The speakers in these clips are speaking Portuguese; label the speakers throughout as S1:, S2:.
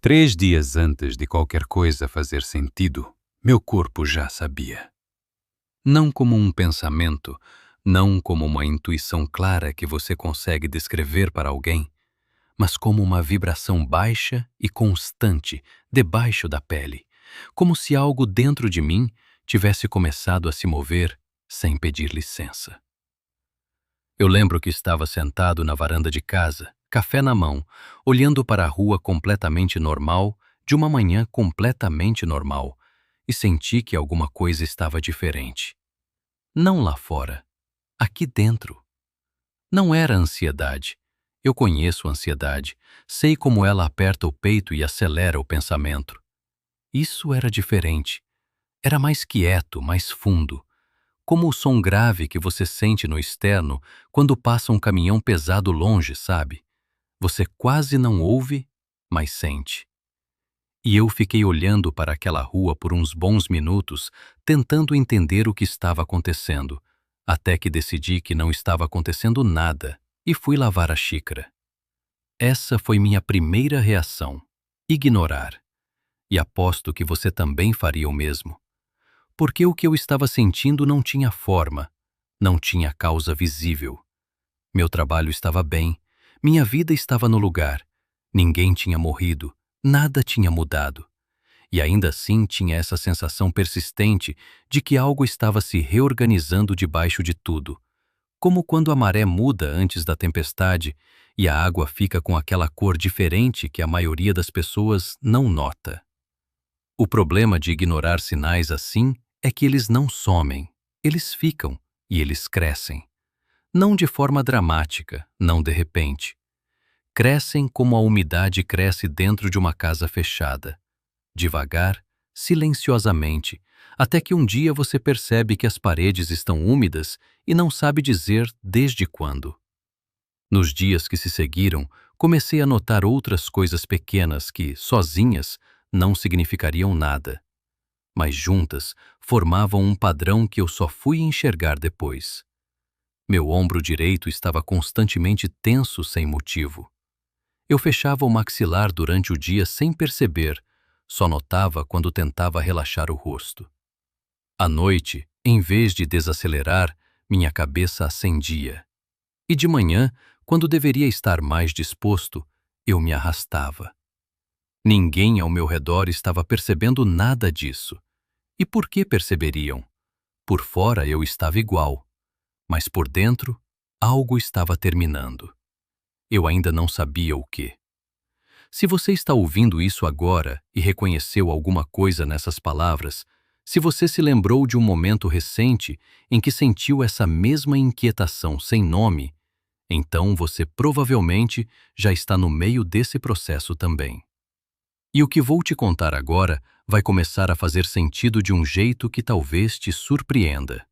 S1: 3 dias antes de qualquer coisa fazer sentido, meu corpo já sabia. Não como um pensamento, não como uma intuição clara que você consegue descrever para alguém, mas como uma vibração baixa e constante debaixo da pele, como se algo dentro de mim tivesse começado a se mover sem pedir licença. Eu lembro que estava sentado na varanda de casa, café na mão, olhando para a rua completamente normal, de uma manhã completamente normal, e senti que alguma coisa estava diferente. Não lá fora, aqui dentro. Não era ansiedade. Eu conheço a ansiedade, sei como ela aperta o peito e acelera o pensamento. Isso era diferente. Era mais quieto, mais fundo. Como o som grave que você sente no externo quando passa um caminhão pesado longe, sabe? Você quase não ouve, mas sente. E eu fiquei olhando para aquela rua por uns bons minutos, tentando entender o que estava acontecendo, até que decidi que não estava acontecendo nada e fui lavar a xícara. Essa foi minha primeira reação: ignorar. E aposto que você também faria o mesmo. Porque o que eu estava sentindo não tinha forma, não tinha causa visível. Meu trabalho estava bem, minha vida estava no lugar, ninguém tinha morrido, nada tinha mudado. E ainda assim tinha essa sensação persistente de que algo estava se reorganizando debaixo de tudo, como quando a maré muda antes da tempestade e a água fica com aquela cor diferente que a maioria das pessoas não nota. O problema de ignorar sinais assim é que eles não somem, eles ficam e eles crescem. Não de forma dramática, não de repente. Crescem como a umidade cresce dentro de uma casa fechada. Devagar, silenciosamente, até que um dia você percebe que as paredes estão úmidas e não sabe dizer desde quando. Nos dias que se seguiram, comecei a notar outras coisas pequenas que, sozinhas, não significariam nada, mas juntas formavam um padrão que eu só fui enxergar depois. Meu ombro direito estava constantemente tenso sem motivo. Eu fechava o maxilar durante o dia sem perceber, só notava quando tentava relaxar o rosto. À noite, em vez de desacelerar, minha cabeça acendia. E de manhã, quando deveria estar mais disposto, eu me arrastava. Ninguém ao meu redor estava percebendo nada disso. E por que perceberiam? Por fora eu estava igual, mas por dentro, algo estava terminando. Eu ainda não sabia o quê. Se você está ouvindo isso agora e reconheceu alguma coisa nessas palavras, se você se lembrou de um momento recente em que sentiu essa mesma inquietação sem nome, então você provavelmente já está no meio desse processo também. E o que vou te contar agora vai começar a fazer sentido de um jeito que talvez te surpreenda.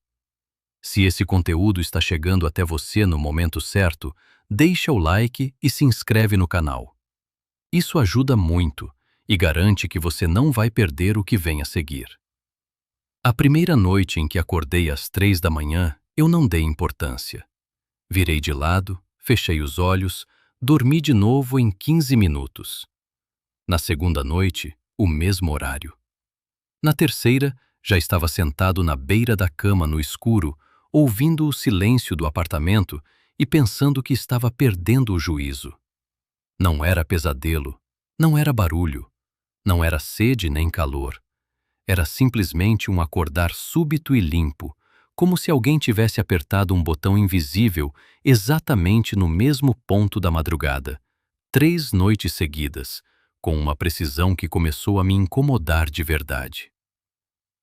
S1: Se esse conteúdo está chegando até você no momento certo, deixa o like e se inscreve no canal. Isso ajuda muito e garante que você não vai perder o que vem a seguir. A primeira noite em que acordei às 3 da manhã, eu não dei importância. Virei de lado, fechei os olhos, dormi de novo em 15 minutos. Na segunda noite, o mesmo horário. Na terceira, já estava sentado na beira da cama no escuro, ouvindo o silêncio do apartamento e pensando que estava perdendo o juízo. Não era pesadelo, não era barulho, não era sede nem calor. Era simplesmente um acordar súbito e limpo, como se alguém tivesse apertado um botão invisível exatamente no mesmo ponto da madrugada. 3 noites seguidas, com uma precisão que começou a me incomodar de verdade.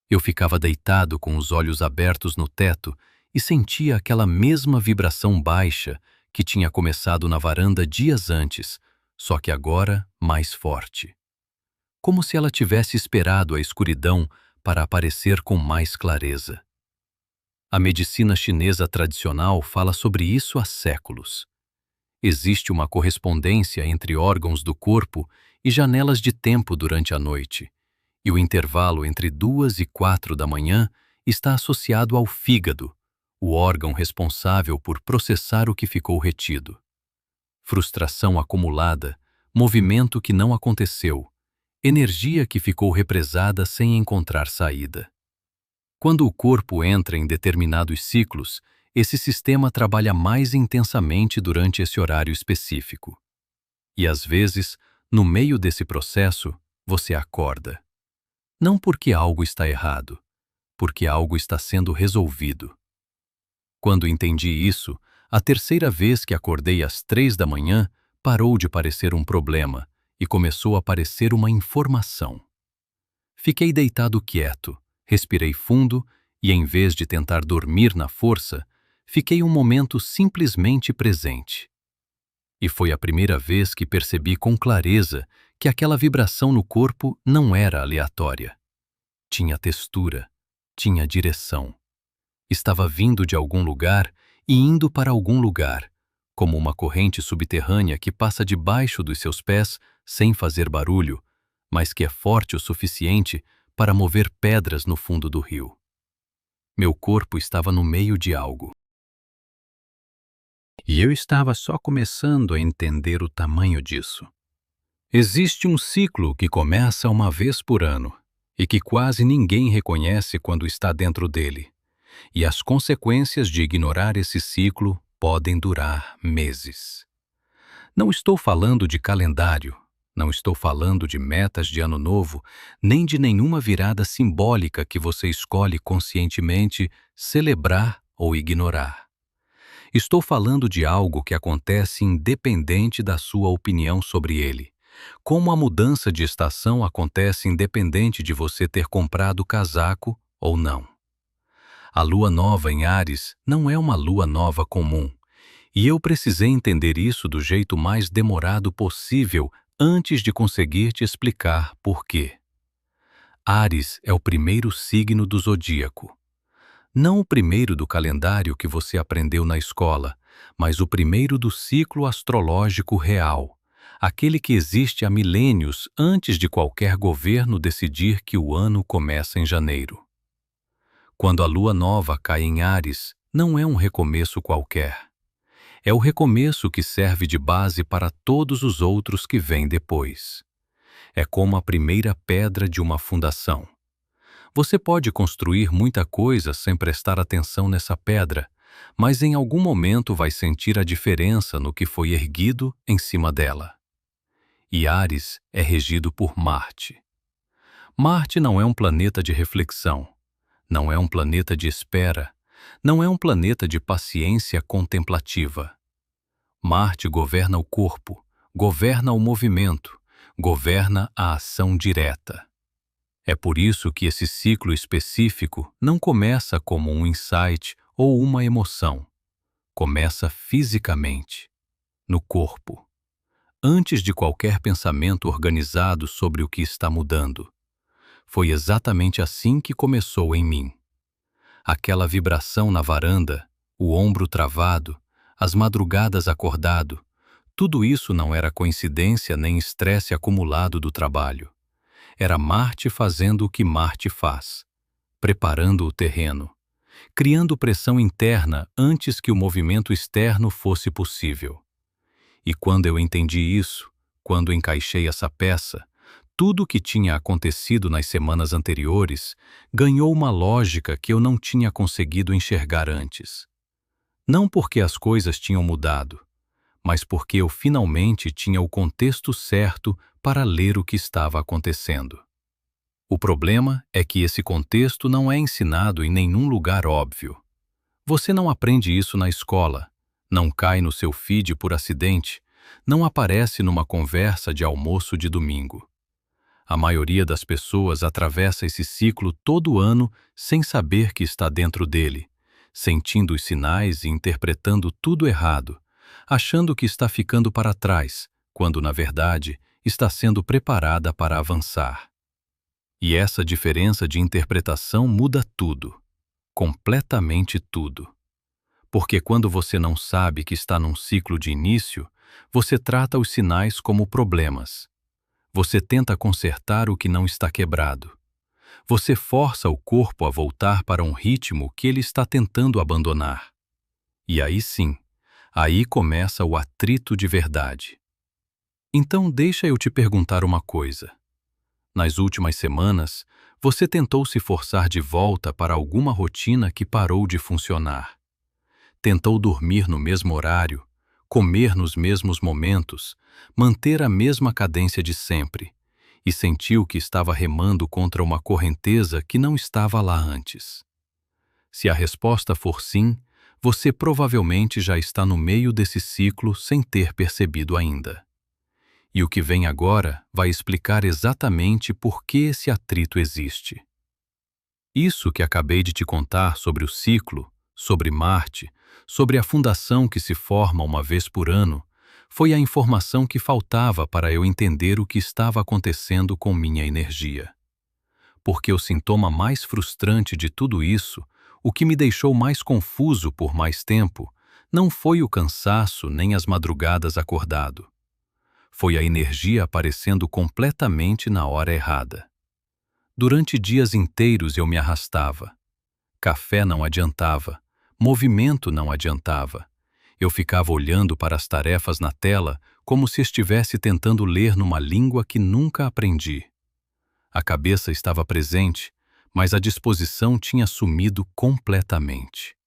S1: Eu ficava deitado com os olhos abertos no teto e sentia aquela mesma vibração baixa que tinha começado na varanda dias antes, só que agora mais forte. Como se ela tivesse esperado a escuridão para aparecer com mais clareza. A medicina chinesa tradicional fala sobre isso há séculos. Existe uma correspondência entre órgãos do corpo e janelas de tempo durante a noite, e o intervalo entre 2 e 4 da manhã está associado ao fígado, o órgão responsável por processar o que ficou retido. Frustração acumulada, movimento que não aconteceu, energia que ficou represada sem encontrar saída. Quando o corpo entra em determinados ciclos, esse sistema trabalha mais intensamente durante esse horário específico. E às vezes, no meio desse processo, você acorda. Não porque algo está errado, porque algo está sendo resolvido. Quando entendi isso, a terceira vez que acordei às 3 da manhã, parou de parecer um problema e começou a parecer uma informação. Fiquei deitado quieto, respirei fundo e, em vez de tentar dormir na força, fiquei um momento simplesmente presente. E foi a primeira vez que percebi com clareza que aquela vibração no corpo não era aleatória. Tinha textura, tinha direção. Estava vindo de algum lugar e indo para algum lugar, como uma corrente subterrânea que passa debaixo dos seus pés sem fazer barulho, mas que é forte o suficiente para mover pedras no fundo do rio. Meu corpo estava no meio de algo. E eu estava só começando a entender o tamanho disso. Existe um ciclo que começa uma vez por ano e que quase ninguém reconhece quando está dentro dele. E as consequências de ignorar esse ciclo podem durar meses. Não estou falando de calendário, não estou falando de metas de ano novo, nem de nenhuma virada simbólica que você escolhe conscientemente celebrar ou ignorar. Estou falando de algo que acontece independente da sua opinião sobre ele. Como a mudança de estação acontece independente de você ter comprado casaco ou não. A lua nova em Áries não é uma lua nova comum, e eu precisei entender isso do jeito mais demorado possível antes de conseguir te explicar por quê. Áries é o primeiro signo do zodíaco. Não o primeiro do calendário que você aprendeu na escola, mas o primeiro do ciclo astrológico real, aquele que existe há milênios antes de qualquer governo decidir que o ano começa em janeiro. Quando a lua nova cai em Áries, não é um recomeço qualquer. É o recomeço que serve de base para todos os outros que vêm depois. É como a primeira pedra de uma fundação. Você pode construir muita coisa sem prestar atenção nessa pedra, mas em algum momento vai sentir a diferença no que foi erguido em cima dela. E Áries é regido por Marte. Marte não é um planeta de reflexão, não é um planeta de espera, não é um planeta de paciência contemplativa. Marte governa o corpo, governa o movimento, governa a ação direta. É por isso que esse ciclo específico não começa como um insight ou uma emoção. Começa fisicamente, no corpo, antes de qualquer pensamento organizado sobre o que está mudando. Foi exatamente assim que começou em mim. Aquela vibração na varanda, o ombro travado, as madrugadas acordado, tudo isso não era coincidência nem estresse acumulado do trabalho. Era Marte fazendo o que Marte faz, preparando o terreno, criando pressão interna antes que o movimento externo fosse possível. E quando eu entendi isso, quando encaixei essa peça, tudo o que tinha acontecido nas semanas anteriores ganhou uma lógica que eu não tinha conseguido enxergar antes. Não porque as coisas tinham mudado, mas porque eu finalmente tinha o contexto certo para ler o que estava acontecendo. O problema é que esse contexto não é ensinado em nenhum lugar óbvio. Você não aprende isso na escola, não cai no seu feed por acidente, não aparece numa conversa de almoço de domingo. A maioria das pessoas atravessa esse ciclo todo ano sem saber que está dentro dele, sentindo os sinais e interpretando tudo errado, achando que está ficando para trás, quando, na verdade, está sendo preparada para avançar. E essa diferença de interpretação muda tudo, completamente tudo. Porque quando você não sabe que está num ciclo de início, você trata os sinais como problemas. Você tenta consertar o que não está quebrado. Você força o corpo a voltar para um ritmo que ele está tentando abandonar. E aí sim, aí começa o atrito de verdade. Então deixa eu te perguntar uma coisa. Nas últimas semanas, você tentou se forçar de volta para alguma rotina que parou de funcionar. Tentou dormir no mesmo horário, comer nos mesmos momentos, manter a mesma cadência de sempre, e sentiu que estava remando contra uma correnteza que não estava lá antes. Se a resposta for sim, você provavelmente já está no meio desse ciclo sem ter percebido ainda. E o que vem agora vai explicar exatamente por que esse atrito existe. Isso que acabei de te contar sobre o ciclo, sobre Marte, sobre a fundação que se forma uma vez por ano, foi a informação que faltava para eu entender o que estava acontecendo com minha energia. Porque o sintoma mais frustrante de tudo isso, o que me deixou mais confuso por mais tempo, não foi o cansaço nem as madrugadas acordado. Foi a energia aparecendo completamente na hora errada. Durante dias inteiros eu me arrastava. Café não adiantava, movimento não adiantava. Eu ficava olhando para as tarefas na tela como se estivesse tentando ler numa língua que nunca aprendi. A cabeça estava presente, mas a disposição tinha sumido completamente.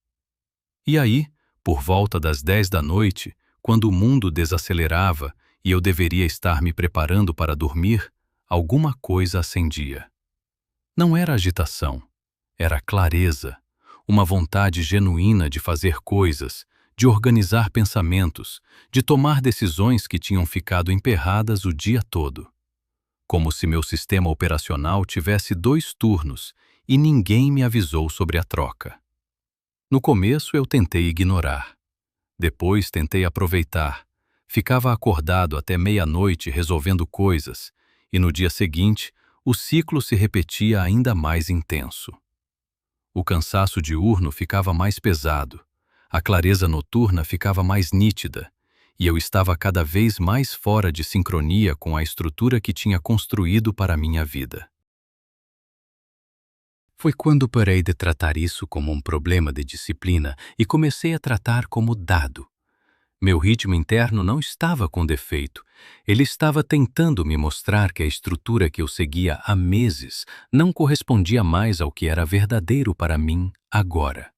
S1: E aí, por volta das 10 da noite, quando o mundo desacelerava e eu deveria estar me preparando para dormir, alguma coisa acendia. Não era agitação, era clareza, uma vontade genuína de fazer coisas, de organizar pensamentos, de tomar decisões que tinham ficado emperradas o dia todo. Como se meu sistema operacional tivesse 2 turnos e ninguém me avisou sobre a troca. No começo eu tentei ignorar. Depois tentei aproveitar. Ficava acordado até meia-noite resolvendo coisas, e no dia seguinte o ciclo se repetia ainda mais intenso. O cansaço diurno ficava mais pesado, a clareza noturna ficava mais nítida, e eu estava cada vez mais fora de sincronia com a estrutura que tinha construído para a minha vida. Foi quando parei de tratar isso como um problema de disciplina e comecei a tratar como dado. Meu ritmo interno não estava com defeito. Ele estava tentando me mostrar que a estrutura que eu seguia há meses não correspondia mais ao que era verdadeiro para mim agora.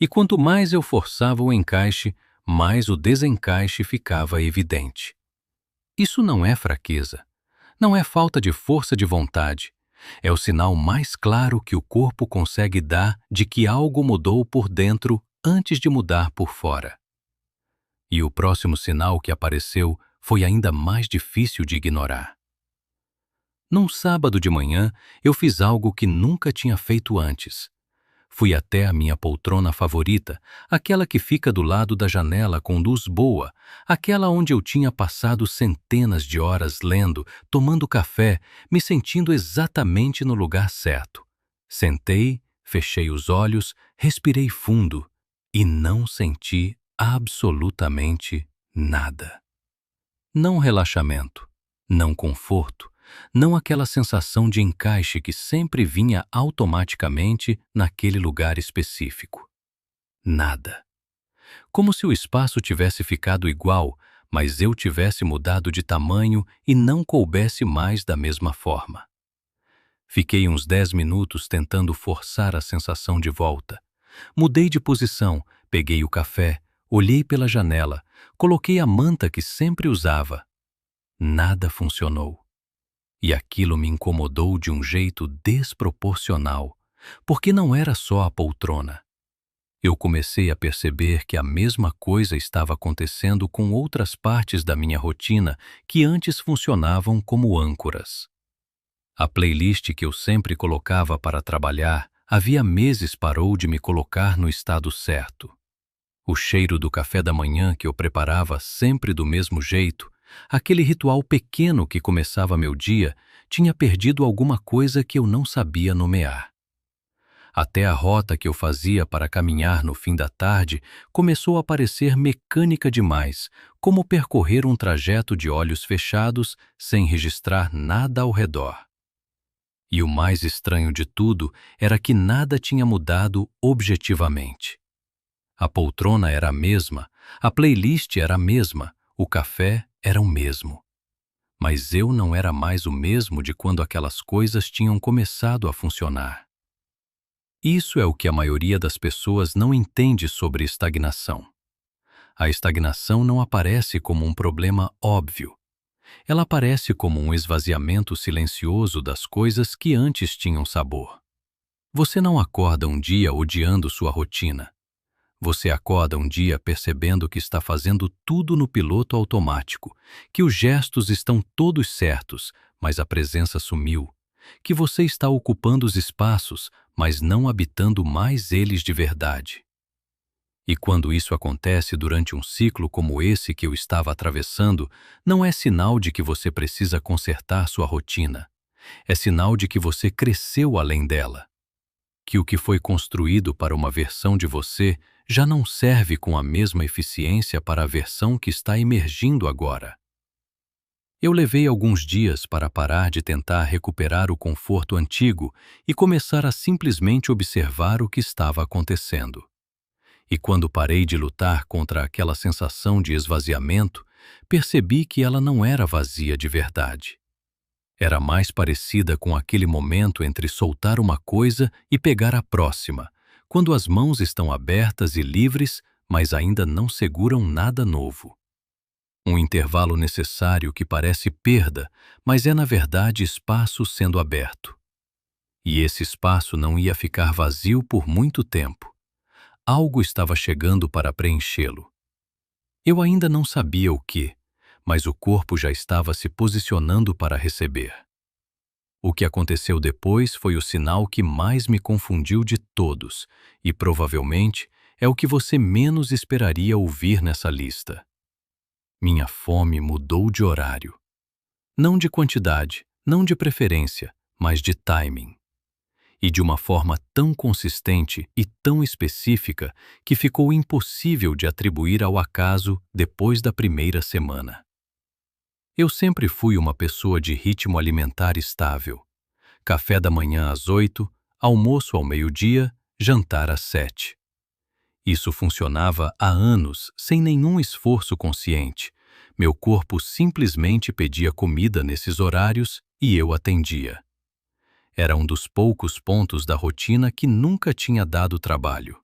S1: E quanto mais eu forçava o encaixe, mais o desencaixe ficava evidente. Isso não é fraqueza, não é falta de força de vontade. É o sinal mais claro que o corpo consegue dar de que algo mudou por dentro antes de mudar por fora. E o próximo sinal que apareceu foi ainda mais difícil de ignorar. Num sábado de manhã, eu fiz algo que nunca tinha feito antes. Fui até a minha poltrona favorita, aquela que fica do lado da janela com luz boa, aquela onde eu tinha passado centenas de horas lendo, tomando café, me sentindo exatamente no lugar certo. Sentei, fechei os olhos, respirei fundo e não senti absolutamente nada. Não relaxamento, não conforto, não aquela sensação de encaixe que sempre vinha automaticamente naquele lugar específico. Nada. Como se o espaço tivesse ficado igual, mas eu tivesse mudado de tamanho e não coubesse mais da mesma forma. Fiquei uns 10 minutos tentando forçar a sensação de volta. Mudei de posição, peguei o café, olhei pela janela, coloquei a manta que sempre usava. Nada funcionou. E aquilo me incomodou de um jeito desproporcional, porque não era só a poltrona. Eu comecei a perceber que a mesma coisa estava acontecendo com outras partes da minha rotina que antes funcionavam como âncoras. A playlist que eu sempre colocava para trabalhar havia meses parou de me colocar no estado certo. O cheiro do café da manhã que eu preparava sempre do mesmo jeito, aquele ritual pequeno que começava meu dia, tinha perdido alguma coisa que eu não sabia nomear. Até a rota que eu fazia para caminhar no fim da tarde começou a parecer mecânica demais, como percorrer um trajeto de olhos fechados sem registrar nada ao redor. E o mais estranho de tudo era que nada tinha mudado objetivamente. A poltrona era a mesma, a playlist era a mesma, o café era o mesmo. mas eu não era mais o mesmo de quando aquelas coisas tinham começado a funcionar. Isso é o que a maioria das pessoas não entende sobre estagnação. A estagnação não aparece como um problema óbvio. Ela aparece como um esvaziamento silencioso das coisas que antes tinham sabor. Você não acorda um dia odiando sua rotina. Você acorda um dia percebendo que está fazendo tudo no piloto automático, que os gestos estão todos certos, mas a presença sumiu, que você está ocupando os espaços, mas não habitando mais eles de verdade. E quando isso acontece durante um ciclo como esse que eu estava atravessando, não é sinal de que você precisa consertar sua rotina. É sinal de que você cresceu além dela. Que o que foi construído para uma versão de você já não serve com a mesma eficiência para a versão que está emergindo agora. Eu levei alguns dias para parar de tentar recuperar o conforto antigo e começar a simplesmente observar o que estava acontecendo. E quando parei de lutar contra aquela sensação de esvaziamento, percebi que ela não era vazia de verdade. Era mais parecida com aquele momento entre soltar uma coisa e pegar a próxima, quando as mãos estão abertas e livres, mas ainda não seguram nada novo. Um intervalo necessário que parece perda, mas é na verdade espaço sendo aberto. E esse espaço não ia ficar vazio por muito tempo. Algo estava chegando para preenchê-lo. Eu ainda não sabia o que, mas o corpo já estava se posicionando para receber. O que aconteceu depois foi o sinal que mais me confundiu de todos, e provavelmente é o que você menos esperaria ouvir nessa lista. Minha fome mudou de horário. Não de quantidade, não de preferência, mas de timing. E de uma forma tão consistente e tão específica que ficou impossível de atribuir ao acaso depois da primeira semana. Eu sempre fui uma pessoa de ritmo alimentar estável. Café da manhã às 8, almoço ao meio-dia, jantar às 7. Isso funcionava há anos, sem nenhum esforço consciente. Meu corpo simplesmente pedia comida nesses horários e eu atendia. Era um dos poucos pontos da rotina que nunca tinha dado trabalho.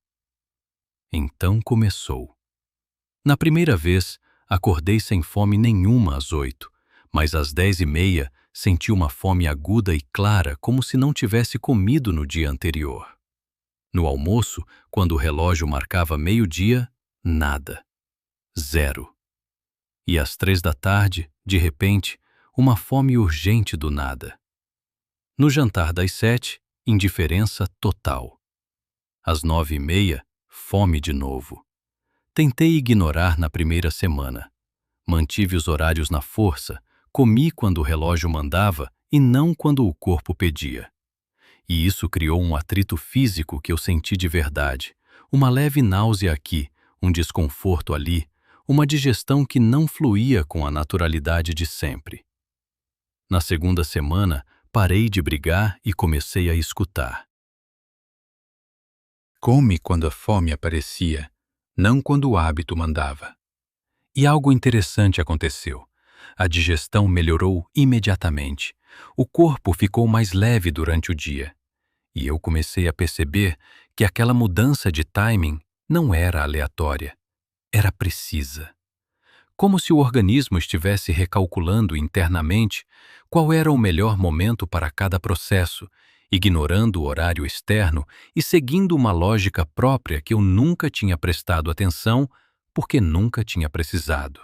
S1: Então começou. Na primeira vez, acordei sem fome nenhuma às 8, mas às 10h30 senti uma fome aguda e clara como se não tivesse comido no dia anterior. No almoço, quando o relógio marcava meio-dia, nada. Zero. E às 3 da tarde, de repente, uma fome urgente do nada. No jantar das 7, indiferença total. Às 9h30, fome de novo. Tentei ignorar na primeira semana. Mantive os horários na força, comi quando o relógio mandava e não quando o corpo pedia. E isso criou um atrito físico que eu senti de verdade, uma leve náusea aqui, um desconforto ali, uma digestão que não fluía com a naturalidade de sempre. Na segunda semana, parei de brigar e comecei a escutar. Come quando a fome aparecia, não quando o hábito mandava. E algo interessante aconteceu. A digestão melhorou imediatamente. O corpo ficou mais leve durante o dia. E eu comecei a perceber que aquela mudança de timing não era aleatória, era precisa. Como se o organismo estivesse recalculando internamente qual era o melhor momento para cada processo, ignorando o horário externo e seguindo uma lógica própria que eu nunca tinha prestado atenção porque nunca tinha precisado.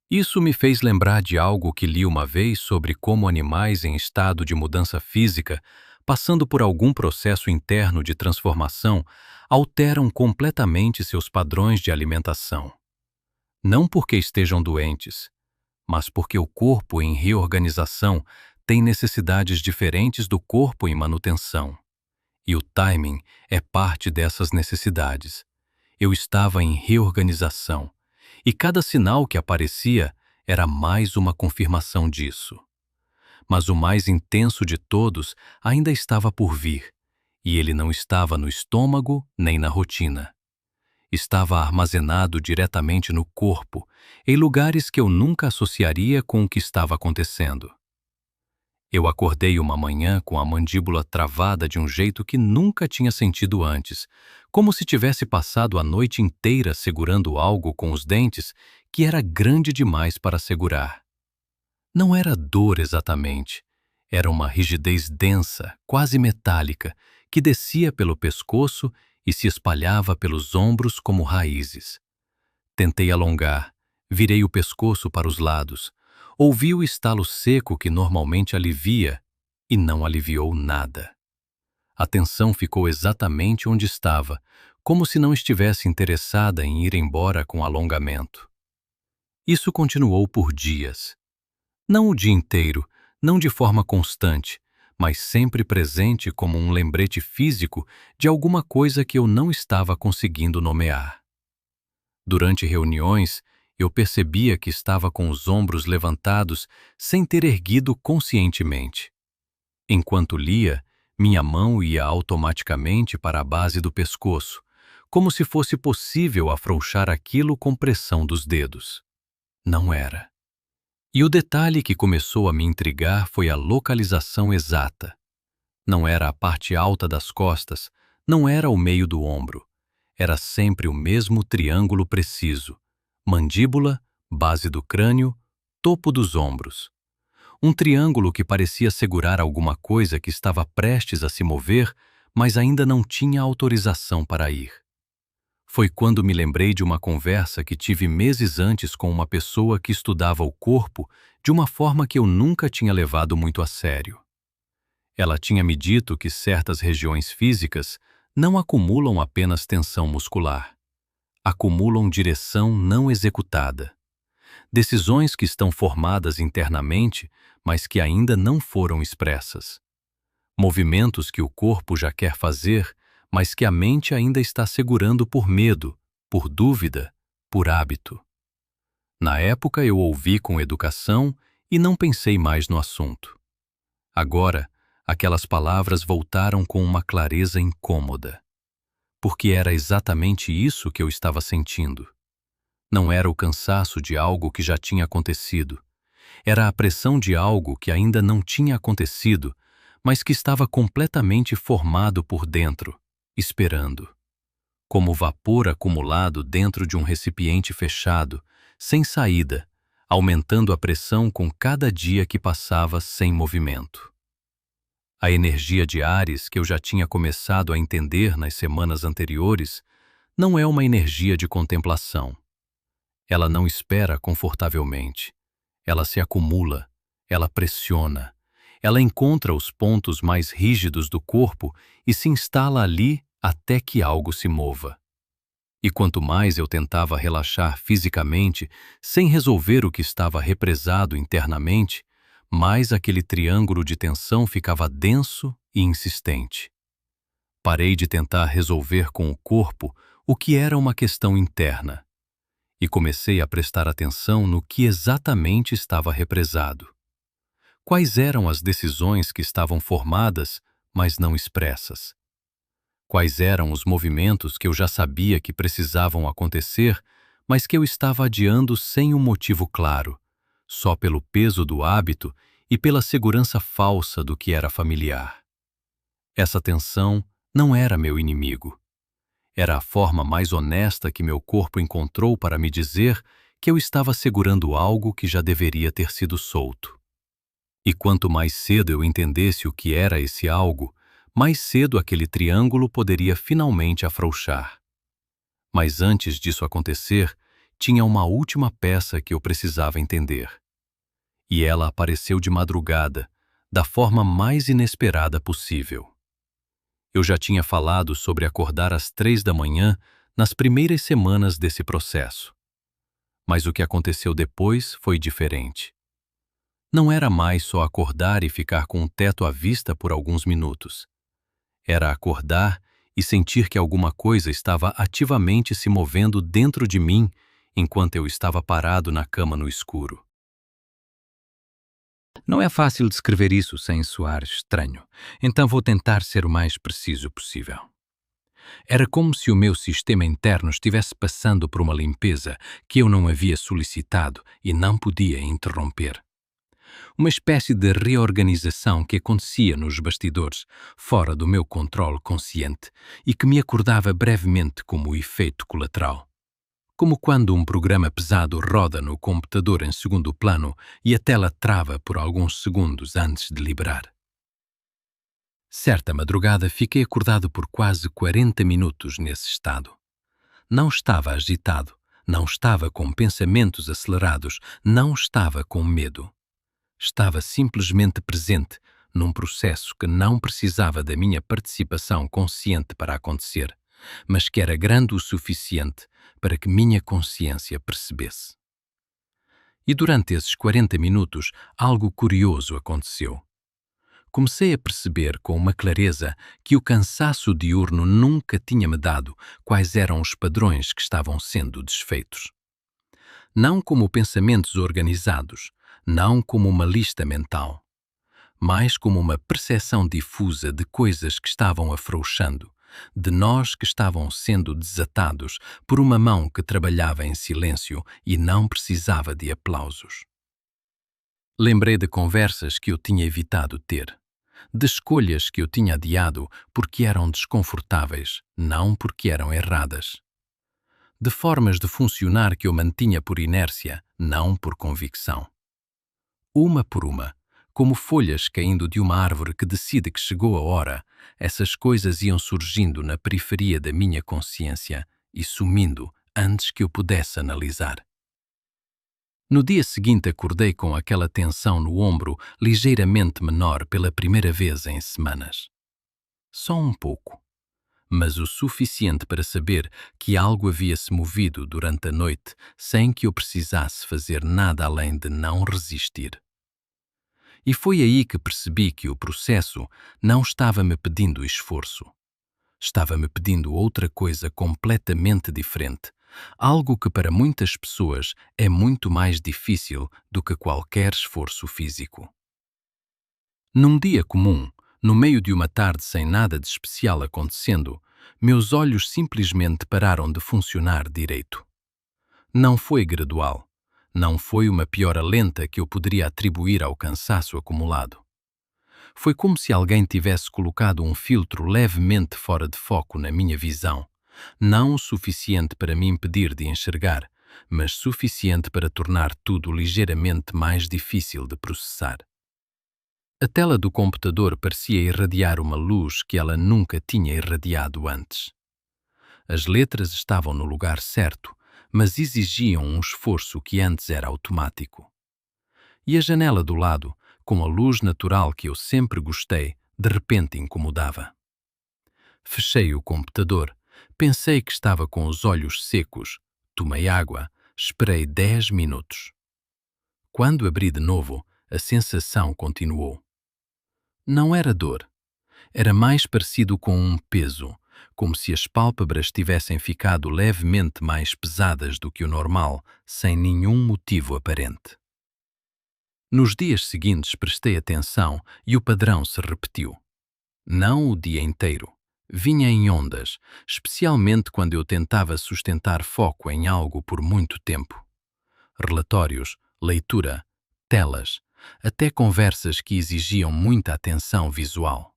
S1: Isso me fez lembrar de algo que li uma vez sobre como animais em estado de mudança física, passando por algum processo interno de transformação, alteram completamente seus padrões de alimentação. Não porque estejam doentes, mas porque o corpo em reorganização tem necessidades diferentes do corpo em manutenção. E o timing é parte dessas necessidades. Eu estava em reorganização, e cada sinal que aparecia era mais uma confirmação disso. Mas o mais intenso de todos ainda estava por vir, e ele não estava no estômago nem na rotina. estava armazenado diretamente no corpo, em lugares que eu nunca associaria com o que estava acontecendo. Eu acordei uma manhã com a mandíbula travada de um jeito que nunca tinha sentido antes, como se tivesse passado a noite inteira segurando algo com os dentes que era grande demais para segurar. Não era dor exatamente, era uma rigidez densa, quase metálica, que descia pelo pescoço e se espalhava pelos ombros como raízes. Tentei alongar, virei o pescoço para os lados, ouvi o estalo seco que normalmente alivia e não aliviou nada. A tensão ficou exatamente onde estava, como se não estivesse interessada em ir embora com alongamento. Isso continuou por dias. Não o dia inteiro, não de forma constante, mas sempre presente como um lembrete físico de alguma coisa que eu não estava conseguindo nomear. Durante reuniões, eu percebia que estava com os ombros levantados sem ter erguido conscientemente. Enquanto lia, minha mão ia automaticamente para a base do pescoço, como se fosse possível afrouxar aquilo com pressão dos dedos. Não era. E o detalhe que começou a me intrigar foi a localização exata. Não era a parte alta das costas, não era o meio do ombro. Era sempre o mesmo triângulo preciso: mandíbula, base do crânio, topo dos ombros. Um triângulo que parecia segurar alguma coisa que estava prestes a se mover, mas ainda não tinha autorização para ir. Foi quando me lembrei de uma conversa que tive meses antes com uma pessoa que estudava o corpo de uma forma que eu nunca tinha levado muito a sério. Ela tinha me dito que certas regiões físicas não acumulam apenas tensão muscular, acumulam direção não executada. Decisões que estão formadas internamente, mas que ainda não foram expressas. Movimentos que o corpo já quer fazer, mas que a mente ainda está segurando por medo, por dúvida, por hábito. Na época eu ouvi com educação e não pensei mais no assunto. Agora, aquelas palavras voltaram com uma clareza incômoda. Porque era exatamente isso que eu estava sentindo. Não era o cansaço de algo que já tinha acontecido. Era a pressão de algo que ainda não tinha acontecido, mas que estava completamente formado por dentro, esperando. Como vapor acumulado dentro de um recipiente fechado, sem saída, aumentando a pressão com cada dia que passava sem movimento. A energia de Áries que eu já tinha começado a entender nas semanas anteriores não é uma energia de contemplação. Ela não espera confortavelmente. Ela se acumula, ela pressiona, ela encontra os pontos mais rígidos do corpo e se instala ali até que algo se mova. E quanto mais eu tentava relaxar fisicamente, sem resolver o que estava represado internamente, mais aquele triângulo de tensão ficava denso e insistente. Parei de tentar resolver com o corpo o que era uma questão interna e comecei a prestar atenção no que exatamente estava represado. Quais eram as decisões que estavam formadas, mas não expressas? Quais eram os movimentos que eu já sabia que precisavam acontecer, mas que eu estava adiando sem um motivo claro, só pelo peso do hábito e pela segurança falsa do que era familiar? Essa tensão não era meu inimigo. Era a forma mais honesta que meu corpo encontrou para me dizer que eu estava segurando algo que já deveria ter sido solto. E quanto mais cedo eu entendesse o que era esse algo, mais cedo aquele triângulo poderia finalmente afrouxar. Mas antes disso acontecer, tinha uma última peça que eu precisava entender. E ela apareceu de madrugada, da forma mais inesperada possível. Eu já tinha falado sobre acordar às 3 da manhã nas primeiras semanas desse processo. Mas o que aconteceu depois foi diferente. Não era mais só acordar e ficar com o teto à vista por alguns minutos. Era acordar e sentir que alguma coisa estava ativamente se movendo dentro de mim enquanto eu estava parado na cama no escuro. Não é fácil descrever isso sem soar estranho, então vou tentar ser o mais preciso possível. Era como se o meu sistema interno estivesse passando por uma limpeza que eu não havia solicitado e não podia interromper. Uma espécie de reorganização que acontecia nos bastidores, fora do meu controle consciente, e que me acordava brevemente como efeito colateral. Como quando um programa pesado roda no computador em segundo plano e a tela trava por alguns segundos antes de liberar. Certa madrugada fiquei acordado por quase 40 minutos nesse estado. Não estava agitado, não estava com pensamentos acelerados, não estava com medo. Estava simplesmente presente num processo que não precisava da minha participação consciente para acontecer, mas que era grande o suficiente para que minha consciência percebesse. E durante esses 40 minutos, algo curioso aconteceu. Comecei a perceber com uma clareza que o cansaço diurno nunca tinha me dado quais eram os padrões que estavam sendo desfeitos. Não como pensamentos organizados, não como uma lista mental, mas como uma percepção difusa de coisas que estavam afrouxando, de nós que estavam sendo desatados por uma mão que trabalhava em silêncio e não precisava de aplausos. Lembrei de conversas que eu tinha evitado ter, de escolhas que eu tinha adiado porque eram desconfortáveis, não porque eram erradas, de formas de funcionar que eu mantinha por inércia, não por convicção. Uma por uma, como folhas caindo de uma árvore que decide que chegou a hora, essas coisas iam surgindo na periferia da minha consciência e sumindo antes que eu pudesse analisar. No dia seguinte acordei com aquela tensão no ombro ligeiramente menor pela primeira vez em semanas. Só um pouco, mas o suficiente para saber que algo havia se movido durante a noite sem que eu precisasse fazer nada além de não resistir. E foi aí que percebi que o processo não estava me pedindo esforço. Estava me pedindo outra coisa completamente diferente, algo que para muitas pessoas é muito mais difícil do que qualquer esforço físico. Num dia comum, no meio de uma tarde sem nada de especial acontecendo, meus olhos simplesmente pararam de funcionar direito. Não foi gradual. Não foi uma piora lenta que eu poderia atribuir ao cansaço acumulado. Foi como se alguém tivesse colocado um filtro levemente fora de foco na minha visão, não o suficiente para me impedir de enxergar, mas suficiente para tornar tudo ligeiramente mais difícil de processar. A tela do computador parecia irradiar uma luz que ela nunca tinha irradiado antes. As letras estavam no lugar certo, mas exigiam um esforço que antes era automático. E a janela do lado, com a luz natural que eu sempre gostei, de repente incomodava. Fechei o computador, pensei que estava com os olhos secos, tomei água, esperei 10 minutos. Quando abri de novo, a sensação continuou. Não era dor. Era mais parecido com um peso, como se as pálpebras tivessem ficado levemente mais pesadas do que o normal, sem nenhum motivo aparente. Nos dias seguintes prestei atenção e o padrão se repetiu. Não o dia inteiro. Vinha em ondas, especialmente quando eu tentava sustentar foco em algo por muito tempo. Relatórios, leitura, telas, até conversas que exigiam muita atenção visual.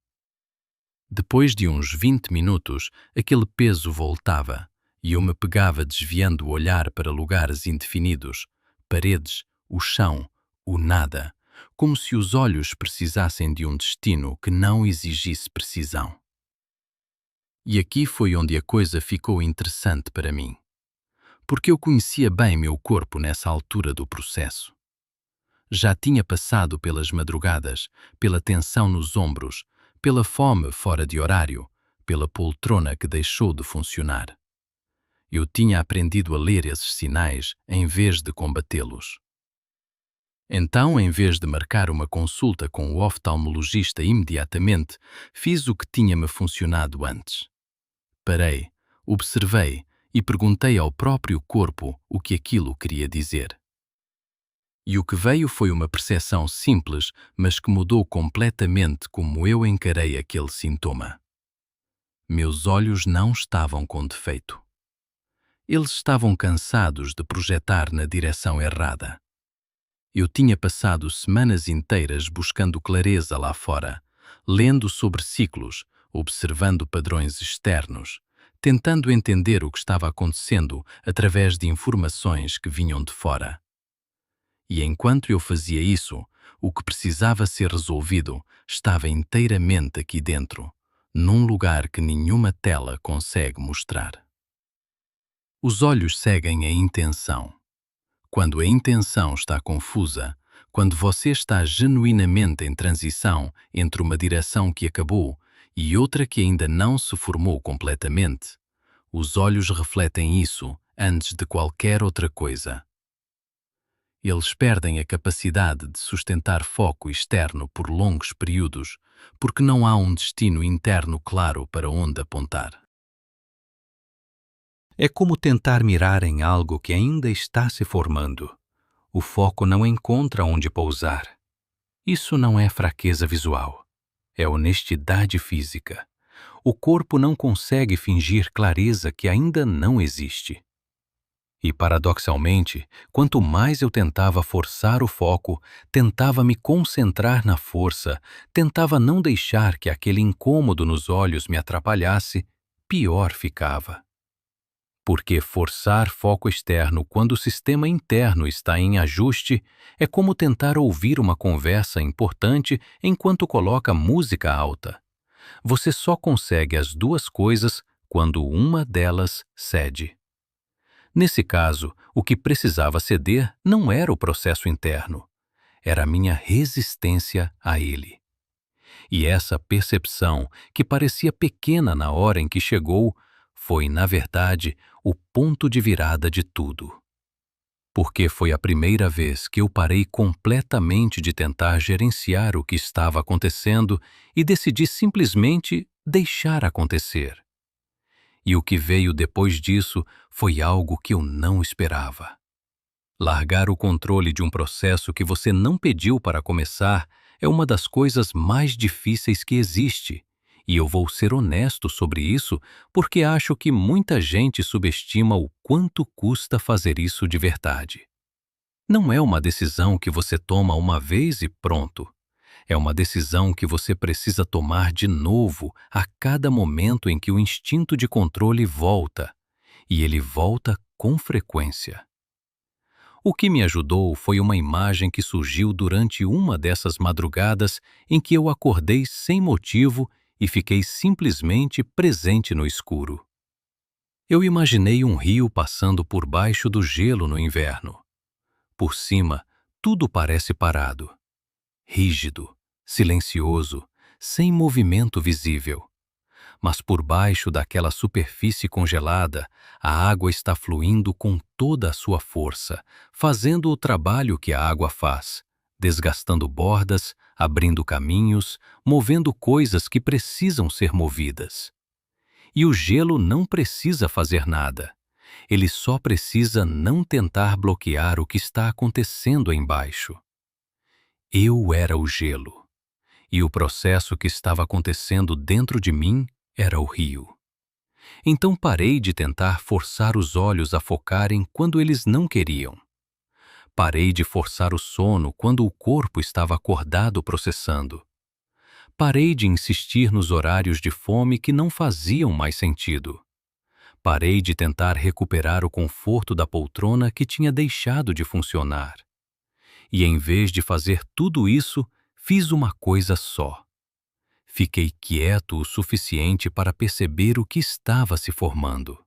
S1: Depois de uns 20 minutos, aquele peso voltava e eu me pegava desviando o olhar para lugares indefinidos, paredes, o chão, o nada, como se os olhos precisassem de um destino que não exigisse precisão. E aqui foi onde a coisa ficou interessante para mim, porque eu conhecia bem meu corpo nessa altura do processo. Já tinha passado pelas madrugadas, pela tensão nos ombros, pela fome fora de horário, pela poltrona que deixou de funcionar. Eu tinha aprendido a ler esses sinais em vez de combatê-los. Então, em vez de marcar uma consulta com o oftalmologista imediatamente, fiz o que tinha-me funcionado antes. Parei, observei e perguntei ao próprio corpo o que aquilo queria dizer. E o que veio foi uma percepção simples, mas que mudou completamente como eu encarei aquele sintoma. Meus olhos não estavam com defeito. Eles estavam cansados de projetar na direção errada. Eu tinha passado semanas inteiras buscando clareza lá fora, lendo sobre ciclos, observando padrões externos, tentando entender o que estava acontecendo através de informações que vinham de fora. E enquanto eu fazia isso, o que precisava ser resolvido estava inteiramente aqui dentro, num lugar que nenhuma tela consegue mostrar. Os olhos seguem a intenção. Quando a intenção está confusa, quando você está genuinamente em transição entre uma direção que acabou e outra que ainda não se formou completamente, os olhos refletem isso antes de qualquer outra coisa. Eles perdem a capacidade de sustentar foco externo por longos períodos, porque não há um destino interno claro para onde apontar. É como tentar mirar em algo que ainda está se formando. O foco não encontra onde pousar. Isso não é fraqueza visual, é honestidade física. O corpo não consegue fingir clareza que ainda não existe. E, paradoxalmente, quanto mais eu tentava forçar o foco, tentava me concentrar na força, tentava não deixar que aquele incômodo nos olhos me atrapalhasse, pior ficava. Porque forçar foco externo quando o sistema interno está em ajuste é como tentar ouvir uma conversa importante enquanto coloca música alta. Você só consegue as duas coisas quando uma delas cede. Nesse caso, o que precisava ceder não era o processo interno, era a minha resistência a ele. E essa percepção, que parecia pequena na hora em que chegou, foi, na verdade, o ponto de virada de tudo. Porque foi a primeira vez que eu parei completamente de tentar gerenciar o que estava acontecendo e decidi simplesmente deixar acontecer. E o que veio depois disso foi algo que eu não esperava. Largar o controle de um processo que você não pediu para começar é uma das coisas mais difíceis que existe, e eu vou ser honesto sobre isso porque acho que muita gente subestima o quanto custa fazer isso de verdade. Não é uma decisão que você toma uma vez e pronto. É uma decisão que você precisa tomar de novo a cada momento em que o instinto de controle volta, e ele volta com frequência. O que me ajudou foi uma imagem que surgiu durante uma dessas madrugadas em que eu acordei sem motivo e fiquei simplesmente presente no escuro. Eu imaginei um rio passando por baixo do gelo no inverno. Por cima, tudo parece parado, rígido, silencioso, sem movimento visível. Mas por baixo daquela superfície congelada, a água está fluindo com toda a sua força, fazendo o trabalho que a água faz, desgastando bordas, abrindo caminhos, movendo coisas que precisam ser movidas. E o gelo não precisa fazer nada. Ele só precisa não tentar bloquear o que está acontecendo embaixo. Eu era o gelo, e o processo que estava acontecendo dentro de mim era o rio. Então parei de tentar forçar os olhos a focarem quando eles não queriam. Parei de forçar o sono quando o corpo estava acordado processando. Parei de insistir nos horários de fome que não faziam mais sentido. Parei de tentar recuperar o conforto da poltrona que tinha deixado de funcionar. E em vez de fazer tudo isso, fiz uma coisa só. Fiquei quieto o suficiente para perceber o que estava se formando.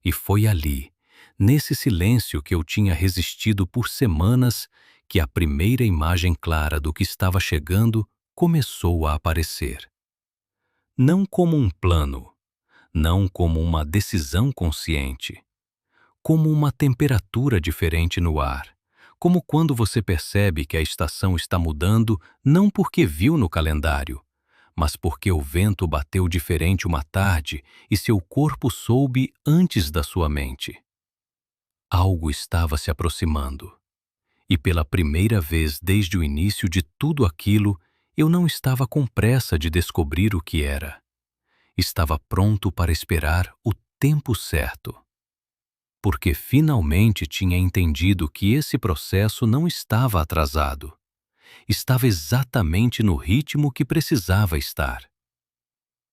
S1: E foi ali, nesse silêncio que eu tinha resistido por semanas, que a primeira imagem clara do que estava chegando começou a aparecer. Não como um plano, não como uma decisão consciente, como uma temperatura diferente no ar, como quando você percebe que a estação está mudando não porque viu no calendário, mas porque o vento bateu diferente uma tarde e seu corpo soube antes da sua mente. Algo estava se aproximando. E pela primeira vez desde o início de tudo aquilo, eu não estava com pressa de descobrir o que era. Estava pronto para esperar o tempo certo, porque finalmente tinha entendido que esse processo não estava atrasado. Estava exatamente no ritmo que precisava estar.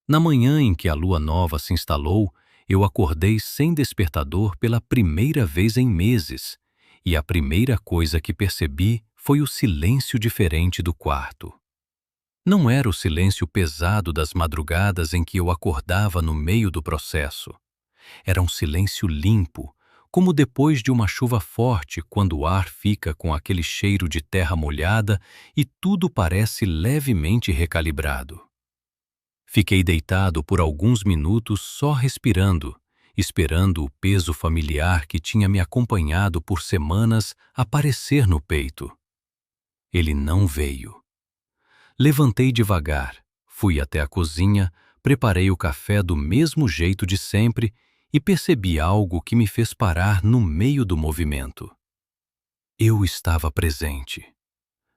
S1: Na manhã em que a lua nova se instalou, eu acordei sem despertador pela primeira vez em meses, e a primeira coisa que percebi foi o silêncio diferente do quarto. Não era o silêncio pesado das madrugadas em que eu acordava no meio do processo. Era um silêncio limpo, como depois de uma chuva forte, quando o ar fica com aquele cheiro de terra molhada e tudo parece levemente recalibrado. Fiquei deitado por alguns minutos só respirando, esperando o peso familiar que tinha me acompanhado por semanas aparecer no peito. Ele não veio. Levantei devagar, fui até a cozinha, preparei o café do mesmo jeito de sempre e percebi algo que me fez parar no meio do movimento. Eu estava presente,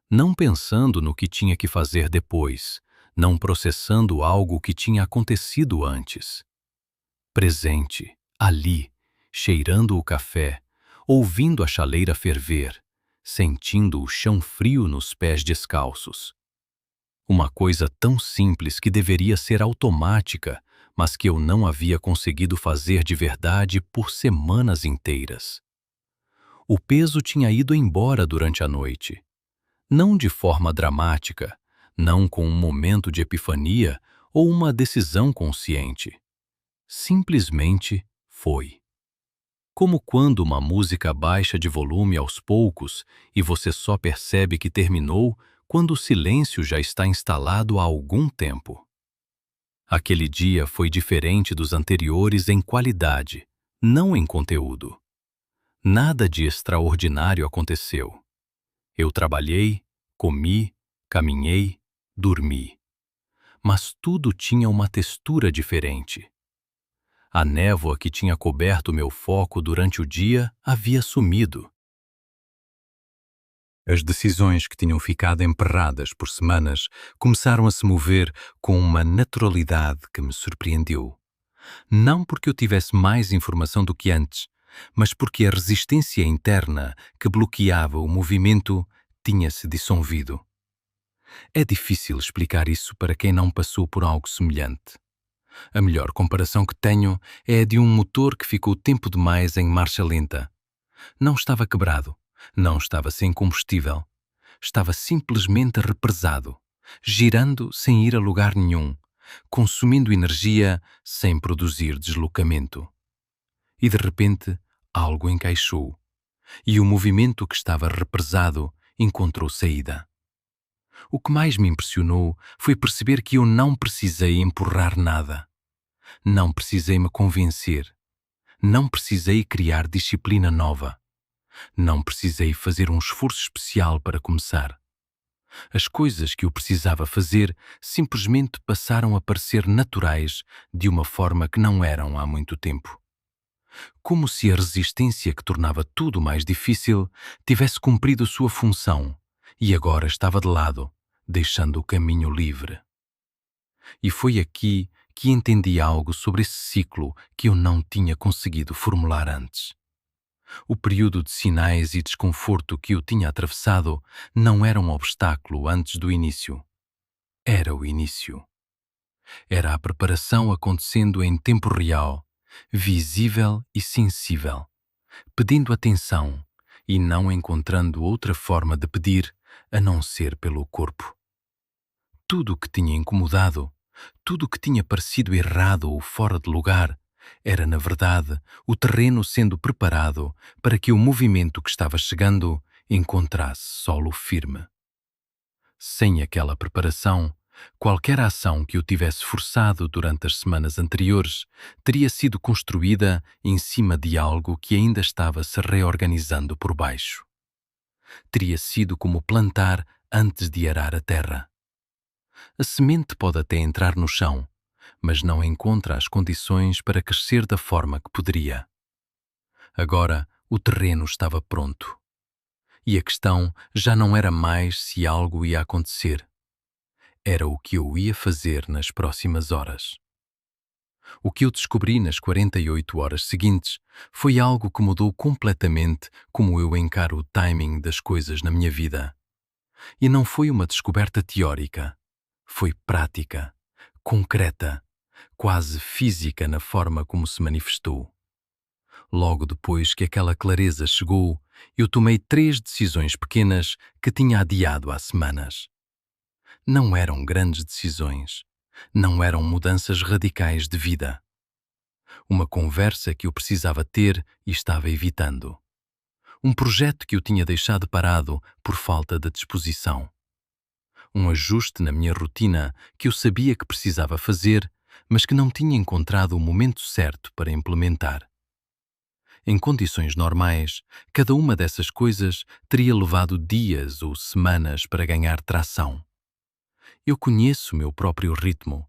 S1: não pensando no que tinha que fazer depois, não processando algo que tinha acontecido antes. Presente, ali, cheirando o café, ouvindo a chaleira ferver, sentindo o chão frio nos pés descalços. Uma coisa tão simples que deveria ser automática, mas que eu não havia conseguido fazer de verdade por semanas inteiras. O peso tinha ido embora durante a noite. Não de forma dramática, não com um momento de epifania ou uma decisão consciente. Simplesmente foi. Como quando uma música baixa de volume aos poucos e você só percebe que terminou quando o silêncio já está instalado há algum tempo. Aquele dia foi diferente dos anteriores em qualidade, não em conteúdo. Nada de extraordinário aconteceu. Eu trabalhei, comi, caminhei, dormi. Mas tudo tinha uma textura diferente. A névoa que tinha coberto meu foco durante o dia havia sumido. As decisões que tinham ficado emperradas por semanas começaram a se mover com uma naturalidade que me surpreendeu. Não porque eu tivesse mais informação do que antes, mas porque a resistência interna que bloqueava o movimento tinha se dissolvido. É difícil explicar isso para quem não passou por algo semelhante. A melhor comparação que tenho é a de um motor que ficou tempo demais em marcha lenta. Não estava quebrado, não estava sem combustível. Estava simplesmente represado, girando sem ir a lugar nenhum, consumindo energia sem produzir deslocamento. E de repente, algo encaixou, e o movimento que estava represado encontrou saída. O que mais me impressionou foi perceber que eu não precisei empurrar nada. Não precisei me convencer. Não precisei criar disciplina nova. Não precisei fazer um esforço especial para começar. As coisas que eu precisava fazer simplesmente passaram a parecer naturais de uma forma que não eram há muito tempo. Como se a resistência que tornava tudo mais difícil tivesse cumprido sua função e agora estava de lado, deixando o caminho livre. E foi aqui que entendi algo sobre esse ciclo que eu não tinha conseguido formular antes. O período de sinais e desconforto que eu tinha atravessado não era um obstáculo antes do início. Era o início. Era a preparação acontecendo em tempo real, visível e sensível, pedindo atenção e não encontrando outra forma de pedir a não ser pelo corpo. Tudo o que tinha incomodado, tudo o que tinha parecido errado ou fora de lugar, era, na verdade, o terreno sendo preparado para que o movimento que estava chegando encontrasse solo firme. Sem aquela preparação, qualquer ação que eu tivesse forçado durante as semanas anteriores teria sido construída em cima de algo que ainda estava se reorganizando por baixo. Teria sido como plantar antes de arar a terra. A semente pode até entrar no chão, mas não encontra as condições para crescer da forma que poderia. Agora, o terreno estava pronto. E a questão já não era mais se algo ia acontecer. Era o que eu ia fazer nas próximas horas. O que eu descobri nas 48 horas seguintes foi algo que mudou completamente como eu encaro o timing das coisas na minha vida. E não foi uma descoberta teórica, foi prática, concreta, quase física na forma como se manifestou. Logo depois que aquela clareza chegou, eu tomei 3 decisões pequenas que tinha adiado há semanas. Não eram grandes decisões, não eram mudanças radicais de vida. Uma conversa que eu precisava ter e estava evitando. Um projeto que eu tinha deixado parado por falta de disposição. Um ajuste na minha rotina que eu sabia que precisava fazer, mas que não tinha encontrado o momento certo para implementar. Em condições normais, cada uma dessas coisas teria levado dias ou semanas para ganhar tração. Eu conheço o meu próprio ritmo.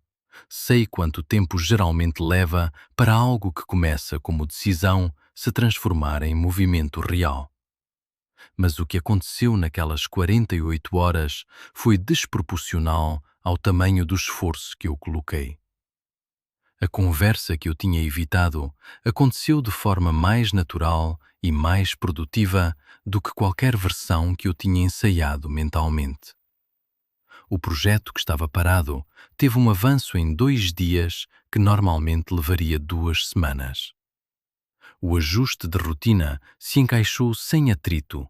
S1: Sei quanto tempo geralmente leva para algo que começa como decisão se transformar em movimento real. Mas o que aconteceu naquelas 48 horas foi desproporcional ao tamanho do esforço que eu coloquei. A conversa que eu tinha evitado aconteceu de forma mais natural e mais produtiva do que qualquer versão que eu tinha ensaiado mentalmente. O projeto que estava parado teve um avanço em 2 dias que normalmente levaria 2 semanas. O ajuste de rotina se encaixou sem atrito,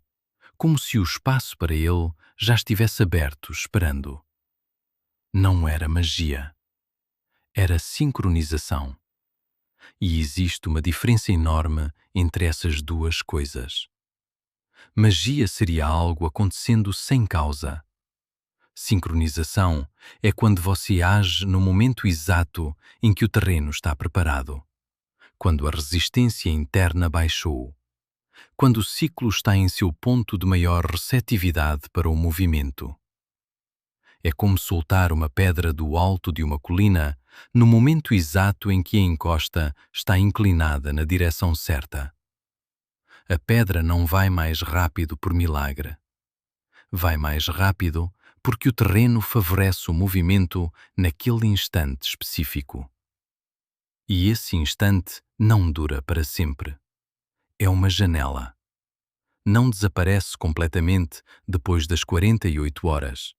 S1: como se o espaço para ele já estivesse aberto, esperando. Não era magia. Era sincronização. E existe uma diferença enorme entre essas duas coisas. Magia seria algo acontecendo sem causa. Sincronização é quando você age no momento exato em que o terreno está preparado, quando a resistência interna baixou, quando o ciclo está em seu ponto de maior receptividade para o movimento. É como soltar uma pedra do alto de uma colina no momento exato em que a encosta está inclinada na direção certa. A pedra não vai mais rápido por milagre. Vai mais rápido porque o terreno favorece o movimento naquele instante específico. E esse instante não dura para sempre. É uma janela. Não desaparece completamente depois das 48 horas,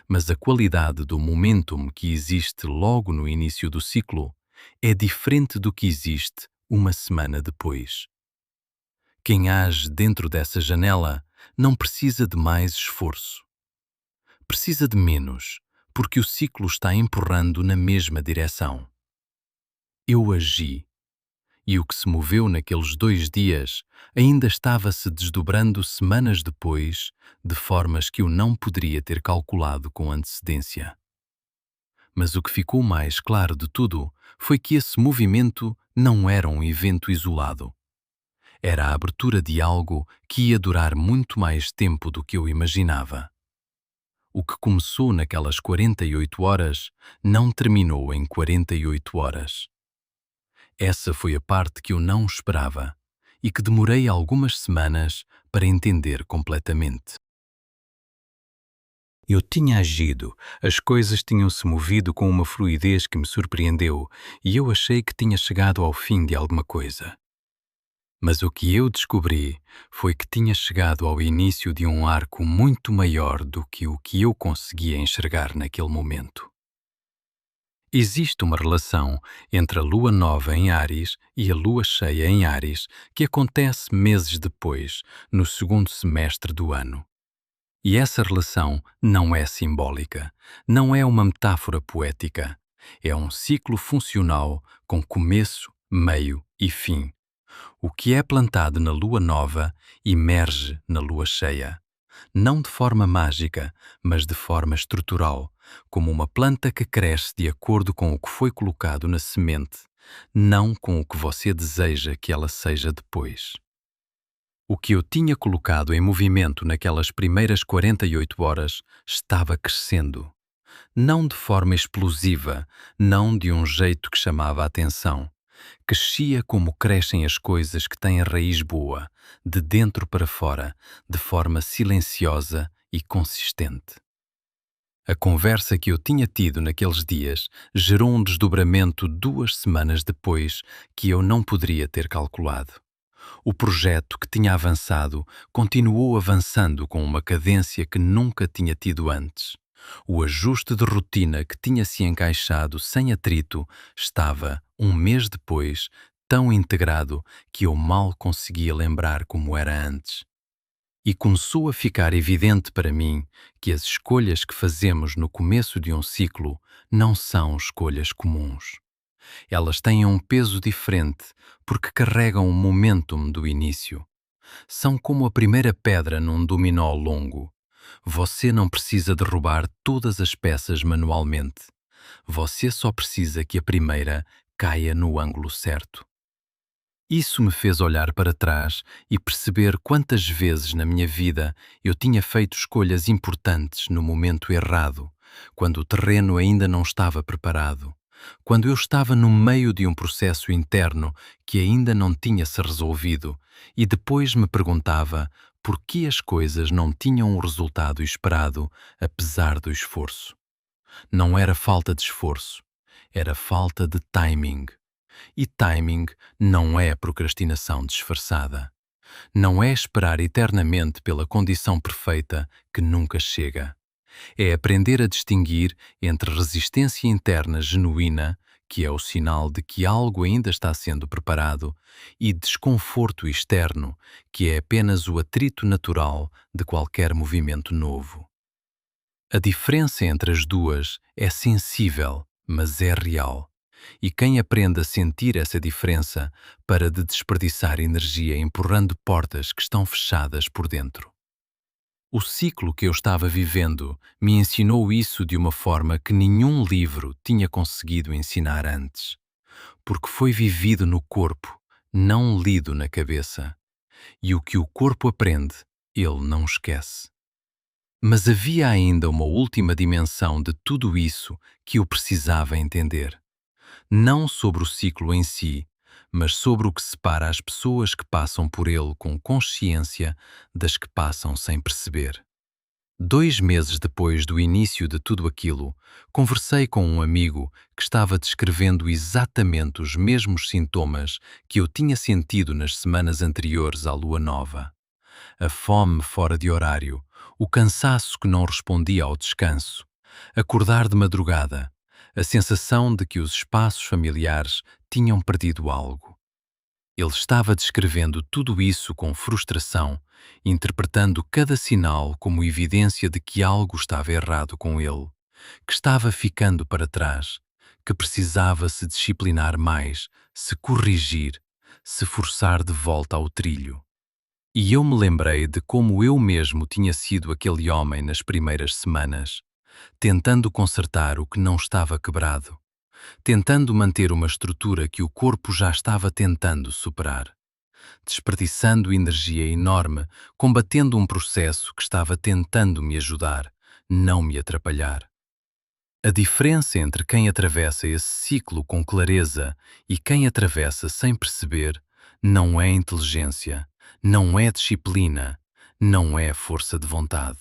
S1: mas a qualidade do momentum que existe logo no início do ciclo é diferente do que existe uma semana depois. Quem age dentro dessa janela não precisa de mais esforço. Precisa de menos, porque o ciclo está empurrando na mesma direção. Eu agi, e o que se moveu naqueles 2 dias ainda estava se desdobrando semanas depois, de formas que eu não poderia ter calculado com antecedência. Mas o que ficou mais claro de tudo foi que esse movimento não era um evento isolado. Era a abertura de algo que ia durar muito mais tempo do que eu imaginava. O que começou naquelas 48 horas não terminou em 48 horas. Essa foi a parte que eu não esperava e que demorei algumas semanas para entender completamente. Eu tinha agido, as coisas tinham-se movido com uma fluidez que me surpreendeu e eu achei que tinha chegado ao fim de alguma coisa. Mas o que eu descobri foi que tinha chegado ao início de um arco muito maior do que o que eu conseguia enxergar naquele momento. Existe uma relação entre a lua nova em Áries e a lua cheia em Áries que acontece meses depois, no segundo semestre do ano. E essa relação não é simbólica, não é uma metáfora poética. É um ciclo funcional com começo, meio e fim. O que é plantado na lua nova emerge na lua cheia. Não de forma mágica, mas de forma estrutural, como uma planta que cresce de acordo com o que foi colocado na semente, não com o que você deseja que ela seja depois. O que eu tinha colocado em movimento naquelas primeiras 48 horas estava crescendo. Não de forma explosiva, não de um jeito que chamava a atenção. Crescia como crescem as coisas que têm raiz boa, de dentro para fora, de forma silenciosa e consistente. A conversa que eu tinha tido naqueles dias gerou um desdobramento 2 semanas depois que eu não poderia ter calculado. O projeto que tinha avançado continuou avançando com uma cadência que nunca tinha tido antes. O ajuste de rotina que tinha se encaixado sem atrito estava, 1 mês depois, tão integrado que eu mal conseguia lembrar como era antes. E começou a ficar evidente para mim que as escolhas que fazemos no começo de um ciclo não são escolhas comuns. Elas têm um peso diferente porque carregam o momentum do início. São como a primeira pedra num dominó longo. Você não precisa derrubar todas as peças manualmente. Você só precisa que a primeira caia no ângulo certo. Isso me fez olhar para trás e perceber quantas vezes na minha vida eu tinha feito escolhas importantes no momento errado, quando o terreno ainda não estava preparado, quando eu estava no meio de um processo interno que ainda não tinha se resolvido e depois me perguntava por que as coisas não tinham o resultado esperado apesar do esforço. Não era falta de esforço, era falta de timing. E timing não é procrastinação disfarçada. Não é esperar eternamente pela condição perfeita que nunca chega. É aprender a distinguir entre resistência interna genuína, que é o sinal de que algo ainda está sendo preparado, e desconforto externo, que é apenas o atrito natural de qualquer movimento novo. A diferença entre as duas é sensível, mas é real. E quem aprende a sentir essa diferença para de desperdiçar energia empurrando portas que estão fechadas por dentro. O ciclo que eu estava vivendo me ensinou isso de uma forma que nenhum livro tinha conseguido ensinar antes, porque foi vivido no corpo, não lido na cabeça. E o que o corpo aprende, ele não esquece. Mas havia ainda uma última dimensão de tudo isso que eu precisava entender. Não sobre o ciclo em si, mas sobre o que separa as pessoas que passam por ele com consciência das que passam sem perceber. 2 meses depois do início de tudo aquilo, conversei com um amigo que estava descrevendo exatamente os mesmos sintomas que eu tinha sentido nas semanas anteriores à lua nova. A fome fora de horário, o cansaço que não respondia ao descanso, acordar de madrugada, a sensação de que os espaços familiares tinham perdido algo. Ele estava descrevendo tudo isso com frustração, interpretando cada sinal como evidência de que algo estava errado com ele, que estava ficando para trás, que precisava se disciplinar mais, se corrigir, se forçar de volta ao trilho. E eu me lembrei de como eu mesmo tinha sido aquele homem nas primeiras semanas, tentando consertar o que não estava quebrado, tentando manter uma estrutura que o corpo já estava tentando superar, desperdiçando energia enorme, combatendo um processo que estava tentando me ajudar, não me atrapalhar. A diferença entre quem atravessa esse ciclo com clareza e quem atravessa sem perceber não é inteligência, não é disciplina, não é força de vontade.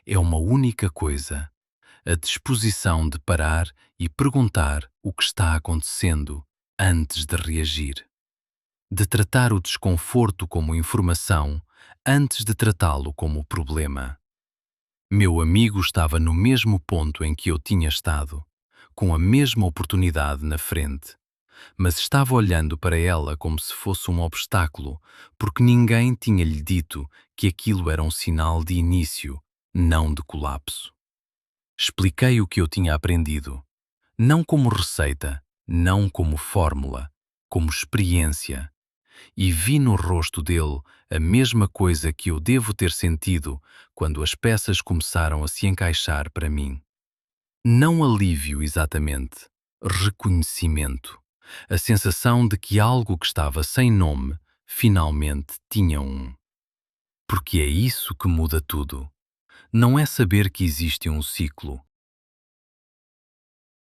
S1: É uma única coisa: a disposição de parar e perguntar o que está acontecendo antes de reagir. De tratar o desconforto como informação antes de tratá-lo como problema. Meu amigo estava no mesmo ponto em que eu tinha estado, com a mesma oportunidade na frente, mas estava olhando para ela como se fosse um obstáculo, porque ninguém tinha-lhe dito que aquilo era um sinal de início, não de colapso. Expliquei o que eu tinha aprendido, não como receita, não como fórmula, como experiência, e vi no rosto dele a mesma coisa que eu devo ter sentido quando as peças começaram a se encaixar para mim. Não alívio exatamente, reconhecimento, a sensação de que algo que estava sem nome finalmente tinha um. Porque é isso que muda tudo. Não é saber que existe um ciclo.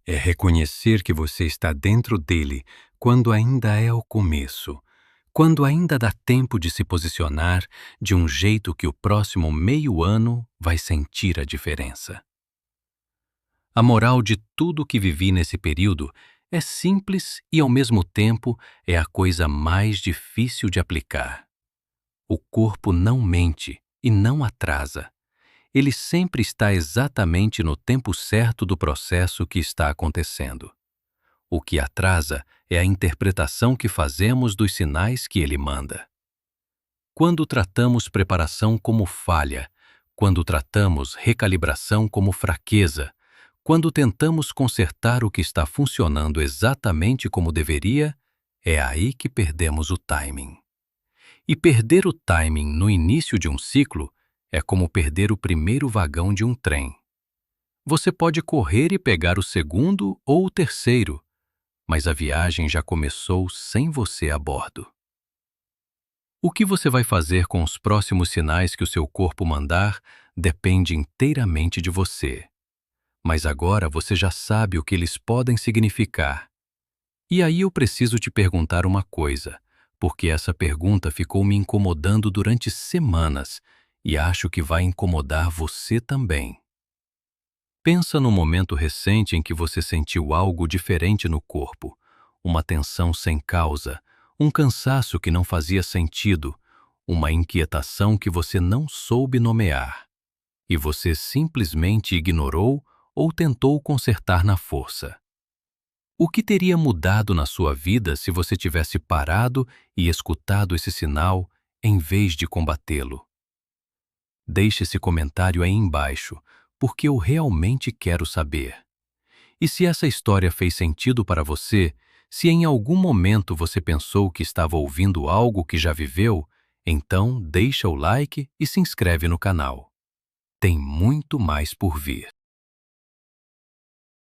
S1: É reconhecer que você está dentro dele quando ainda é o começo, quando ainda dá tempo de se posicionar de um jeito que o próximo meio ano vai sentir a diferença. A moral de tudo que vivi nesse período é simples e, ao mesmo tempo, é a coisa mais difícil de aplicar. O corpo não mente e não atrasa. Ele sempre está exatamente no tempo certo do processo que está acontecendo. O que atrasa é a interpretação que fazemos dos sinais que ele manda. Quando tratamos preparação como falha, quando tratamos recalibração como fraqueza, quando tentamos consertar o que está funcionando exatamente como deveria, é aí que perdemos o timing. E perder o timing no início de um ciclo é como perder o primeiro vagão de um trem. Você pode correr e pegar o segundo ou o terceiro, mas a viagem já começou sem você a bordo. O que você vai fazer com os próximos sinais que o seu corpo mandar depende inteiramente de você. Mas agora você já sabe o que eles podem significar. E aí eu preciso te perguntar uma coisa, porque essa pergunta ficou me incomodando durante semanas e acho que vai incomodar você também. Pensa no momento recente em que você sentiu algo diferente no corpo, uma tensão sem causa, um cansaço que não fazia sentido, uma inquietação que você não soube nomear, e você simplesmente ignorou ou tentou consertar na força. O que teria mudado na sua vida se você tivesse parado e escutado esse sinal em vez de combatê-lo? Deixe esse comentário aí embaixo, porque eu realmente quero saber. E se essa história fez sentido para você, se em algum momento você pensou que estava ouvindo algo que já viveu, então deixa o like e se inscreve no canal. Tem muito mais por vir.